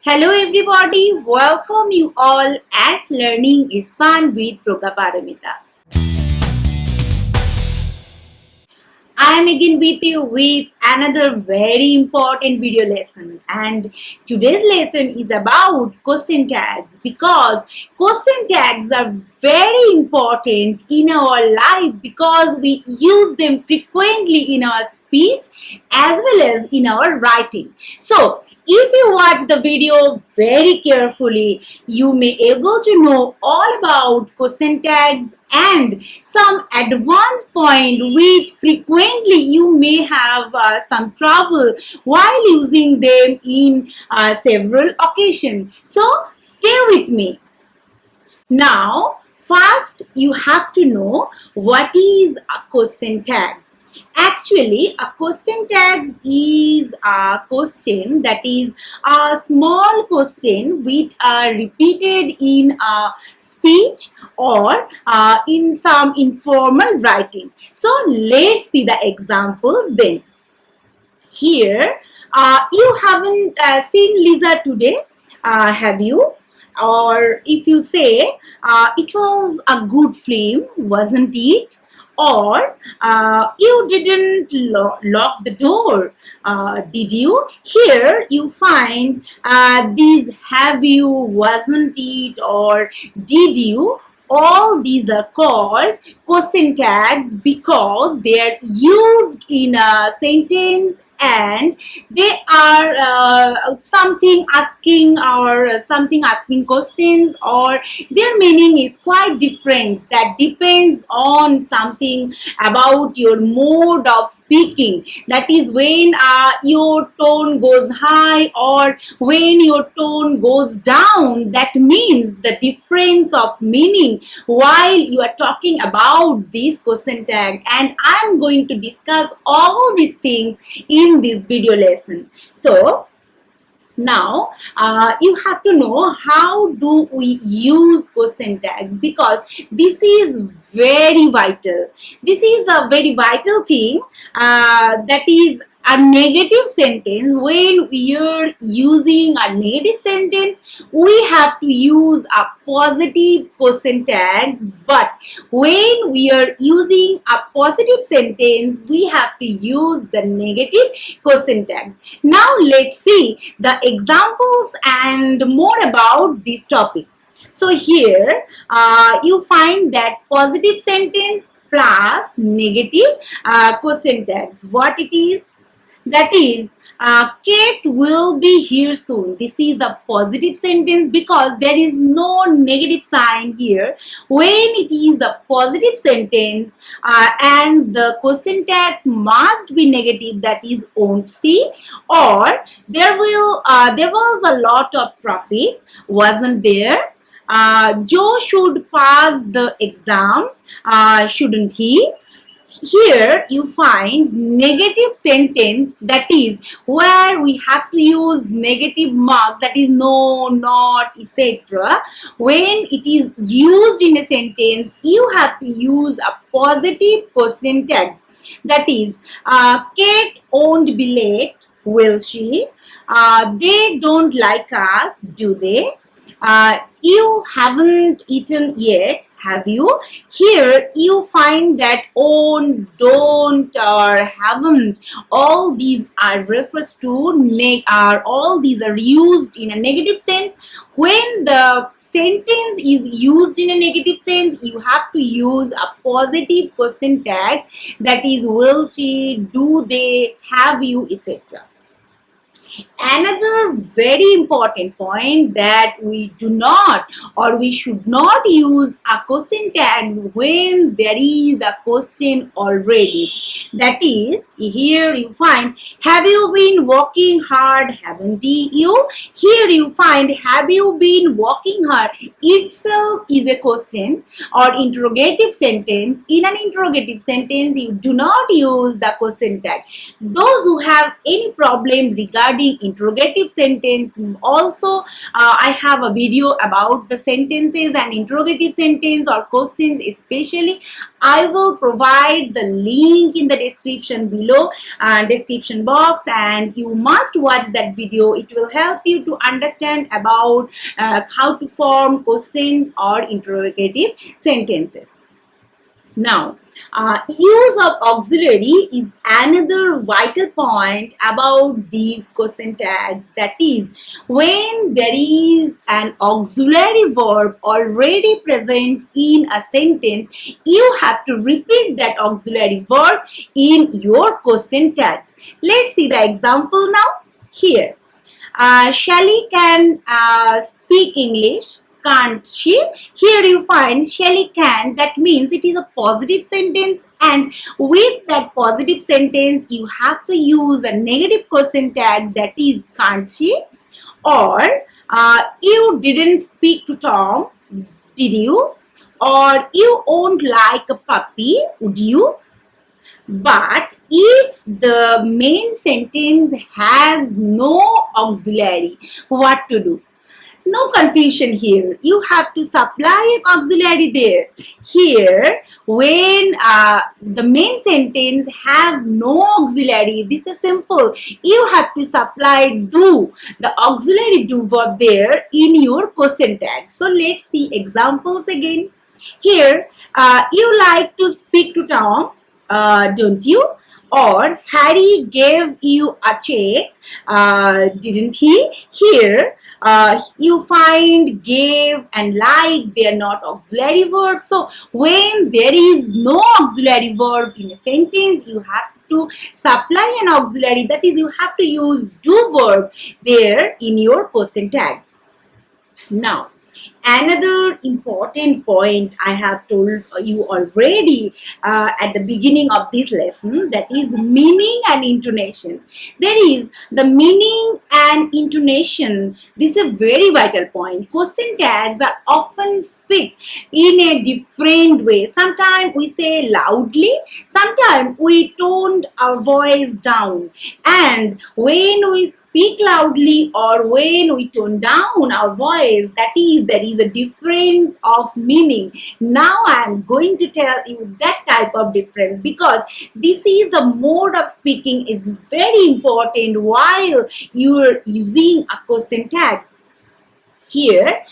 Hello everybody, welcome you all at Learning is Fun with Prajnaparamita. I am again with you with another very important video lesson, and today's lesson is about question tags because question tags are very important in our life because we use them frequently in our speech as well as in our writing. So if you watch the video very carefully, you may able to know all about question tags and some advanced point which frequently you may have some trouble while using them in several occasions. So stay with me. Now, first you have to know what is a question tags. Actually, a question tags is a question that is a small question which are repeated in a speech or in some informal writing. So let's see the examples then. Here, you haven't seen Lisa today, have you? Or if you say it was a good film, wasn't it? Or you didn't lock the door, did you? Here you find these have you, wasn't it, or did you? All these are called question tags because they are used in a sentence and they are something asking or something asking questions, or their meaning is quite different. That depends on something about your mode of speaking. That is when your tone goes high or when your tone goes down. That means the difference of meaning while you are talking about this question tag, and I am going to discuss all these things in this video lesson. So now you have to know how do we use question tags because this is very vital. This is a very vital thing, that is a negative sentence. When we are using a negative sentence, we have to use a positive question tags, but when we are using a positive sentence, we have to use the negative question tags. Now let's see the examples and more about this topic. So here you find that positive sentence plus negative question tags. What it is? That is, Kate will be here soon. This is a positive sentence because there is no negative sign here. When it is a positive sentence and the question tags must be negative, that is won't see, or there was a lot of traffic, wasn't there? Joe should pass the exam, shouldn't he? Here you find negative sentence, that is where we have to use negative marks, that is no, not, etc. When it is used in a sentence, you have to use a positive question tags. That is, Kate won't be late, will she? They don't like us, do they? You haven't eaten yet, have you? Here you find that own, don't, or haven't. All these are refers to all these are used in a negative sense. When the sentence is used in a negative sense, you have to use a positive question tag, that is will she, do they, have you, etc. Another very important point, that we do not or we should not use a question tags when there is a question already. That is, here you find have you been working hard, haven't you? Here you find have you been working hard itself is a question or interrogative sentence. In an interrogative sentence, you do not use the question tag. Those who have any problem regarding regarding interrogative sentence. Also, I have a video about the sentences and interrogative sentence or questions especially. I will provide the link in the description below, description box, and you must watch that video. It will help you to understand about how to form questions or interrogative sentences. Now, use of auxiliary is another vital point about these question tags. That is, when there is an auxiliary verb already present in a sentence, you have to repeat that auxiliary verb in your question tags. Let's see the example now. Here, Shelly can speak English, can't she? Here you find Shelly can, that means it is a positive sentence, and with that positive sentence you have to use a negative question tag, that is can't she? Or you didn't speak to Tom, did you? Or you won't like a puppy, would you? But if the main sentence has no auxiliary, what to do? No confusion here. You have to supply an auxiliary there. Here, when the main sentence have no auxiliary, this is simple. You have to supply do, the auxiliary do verb there in your question tag. So let's see examples again. Here, you like to speak to Tom, don't you? Or Harry gave you a check, didn't he? Here, you find gave and like, they are not auxiliary verbs. So when there is no auxiliary verb in a sentence, you have to supply an auxiliary. That is, you have to use do verb there in your question tags. Now, another important point I have told you already at the beginning of this lesson, that is meaning and intonation. That is, the meaning and intonation, this is a very vital point. Question tags are often speak in a different way. Sometimes we say loudly, sometimes we tone our voice down, and when we speak loudly or when we tone down our voice, that is, there is a difference of meaning. Now I am going to tell you that type of difference, because this is the mode of speaking is very important while you are using a question tags. Here,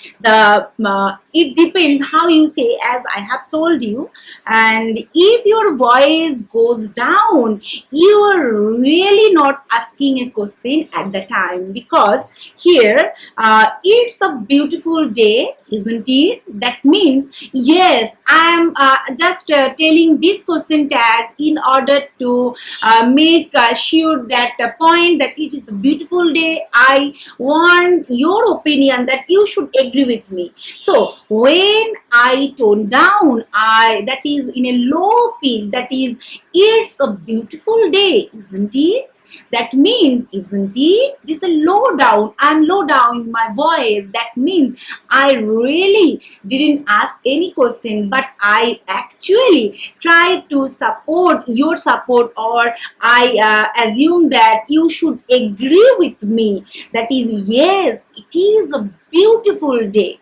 it depends how you say, as I have told you. And if your voice goes down, you are really not asking a question at the time, because here it's a beautiful day, isn't it? That means yes, I am just telling this question tag in order to make sure that point that it is a beautiful day. I want your opinion that you should agree with me. So when I tone down, that is in a low pitch, that is, it's a beautiful day, isn't it? That means, isn't it? This is low down. I'm low down in my voice. That means I really didn't ask any question, but I actually tried to support your support, or I assume that you should agree with me. That is, yes, it is a beautiful day.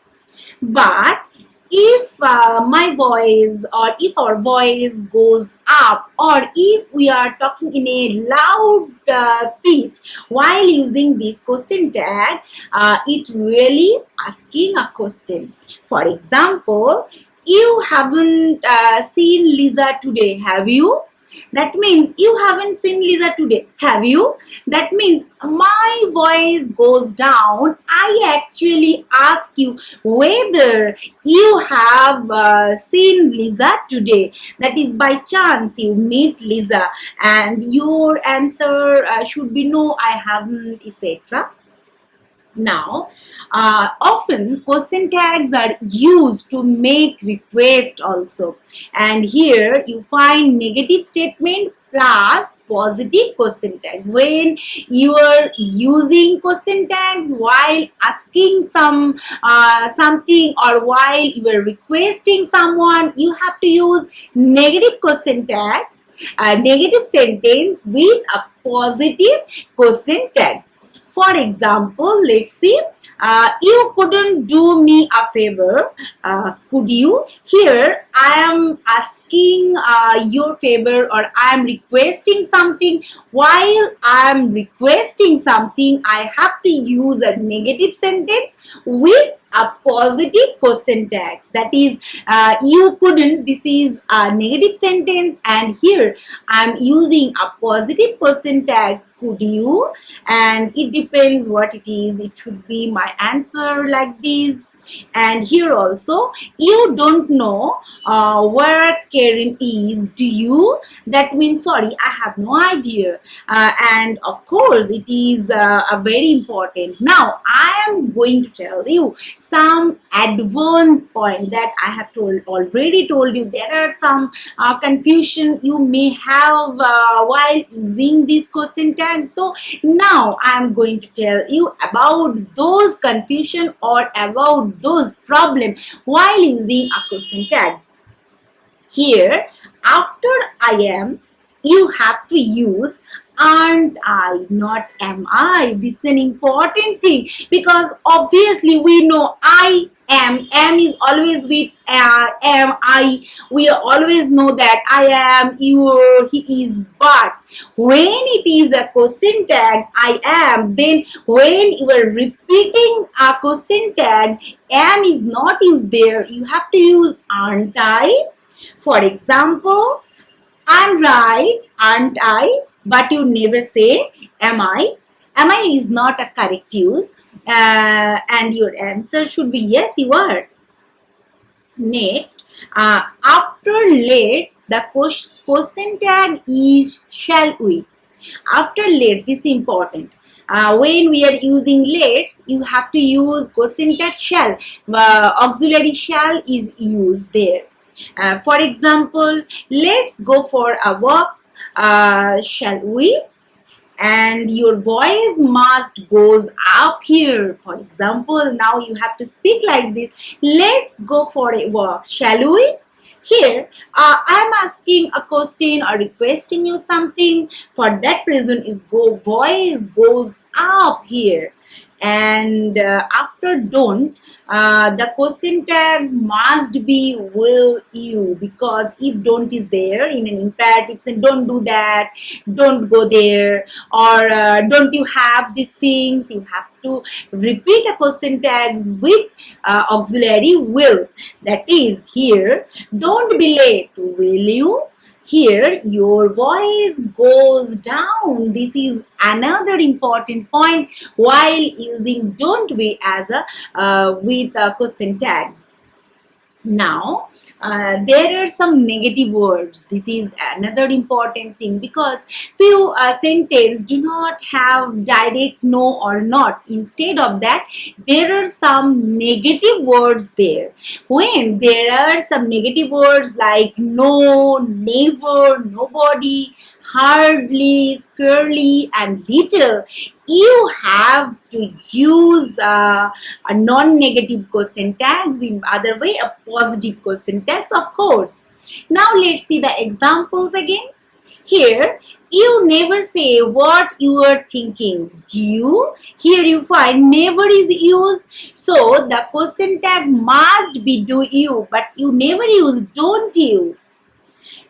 But if my voice, or if our voice goes up, or if we are talking in a loud pitch while using this question tag, it really asking a question. For example, you haven't seen Lisa today, have you? That means you haven't seen Lisa today, have you? That means my voice goes down. I actually ask you whether you have seen Lisa today. That is, by chance you meet Lisa, and your answer should be no, I haven't, etc. Now, often question tags are used to make requests also, and here you find negative statement plus positive question tags. When you are using question tags while asking something, or while you are requesting someone, you have to use negative question tag, negative sentence with a positive question tags. For example, let's see, you couldn't do me a favor, could you? Here I am asking your favor, or I am requesting something. While I am requesting something, I have to use a negative sentence with a positive question tags. That is, you couldn't, this is a negative sentence, and here I'm using a positive question tag, could you, and it depends what it is. It should be my answer like this. And here also, you don't know where Karen is, do you? That means, sorry, I have no idea. And of course, it is a very important. Now, I am going to tell you some advanced point that I have already told you. There are some confusion you may have while using this question tag. So now I am going to tell you about those confusion or about those problems while using a question tags. Here, after I am, you have to use aren't I, not am I. This is an important thing, because obviously we know I am is always with am, I. We always know that I am, you, he is. But when it is a question tag I am, then when you are repeating a question tag, am is not used there. You have to use aren't I. For example, I'm right, aren't I? But you never say, am I? Am I is not a correct use. And your answer should be, yes, you are. Next, after let's, the question tag is shall we. After let, this is important. When we are using let's, you have to use question tag shall. Auxiliary shall is used there. For example, let's go for a walk, shall we? And your voice must goes up here. For example, now you have to speak like this. Let's go for a walk, shall we? Here, I'm asking a question or requesting you something. For that reason, is voice goes up here. And after don't, the question tag must be will you, because if don't is there in an imperative sense, don't do that, don't go there, or don't you have these things, you have to repeat a question tags with auxiliary will. That is, here, don't be late, will you? Here your voice goes down. This is another important point while using don't we as a with question tags. Now, there are some negative words. This is another important thing, because few sentences do not have direct no or not. Instead of that, there are some negative words there. When there are some negative words like no, never, nobody, hardly, scarcely, and little, you have to use a non-negative question tags, in other way a positive question tags, of course. Now let's see the examples again. Here, you never say what you are thinking, do you? Here you find never is used, so the question tag must be do you, but you never use don't you.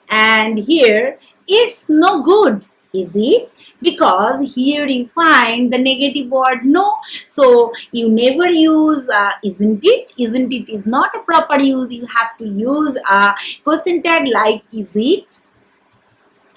And here, it's no good, is it? Because here you find the negative word no, so you never use isn't it. Isn't it is not a proper use. You have to use a question tag like is it.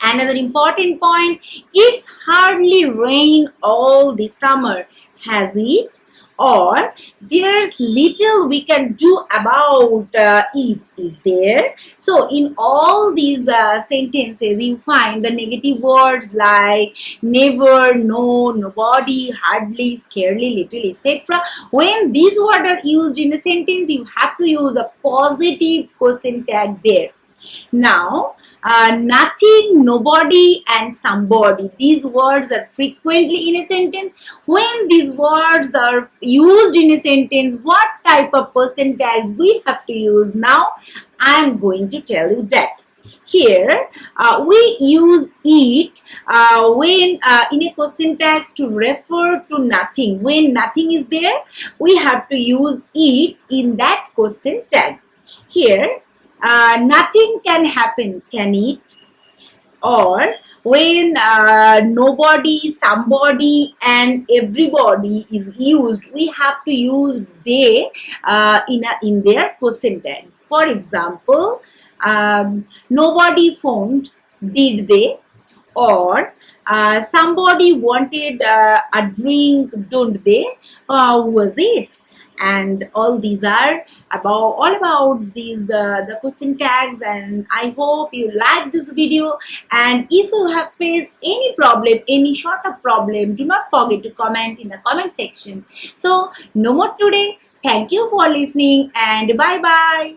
Another important point, it's hardly rain all the summer, has it? Or there's little we can do about it, is there? So in all these sentences, you find the negative words like never, no, nobody, hardly, scarcely, little, etc. When these words are used in a sentence, you have to use a positive question tag there. Now, nothing, nobody, and somebody. These words are frequently in a sentence. When these words are used in a sentence, what type of person tags we have to use? Now, I am going to tell you that. Here we use it when in a question tags to refer to nothing. When nothing is there, we have to use it in that question tag. Here, nothing can happen, can it? Or when nobody, somebody, and everybody is used, we have to use they in their question tags. For example, nobody phoned, did they? Or somebody wanted a drink, don't they? Was it? And all these are about all about these the question tags. And I hope you like this video, and if you have faced any problem, any sort of problem, do not forget to comment in the comment section. So no more today. Thank you for listening, and bye bye.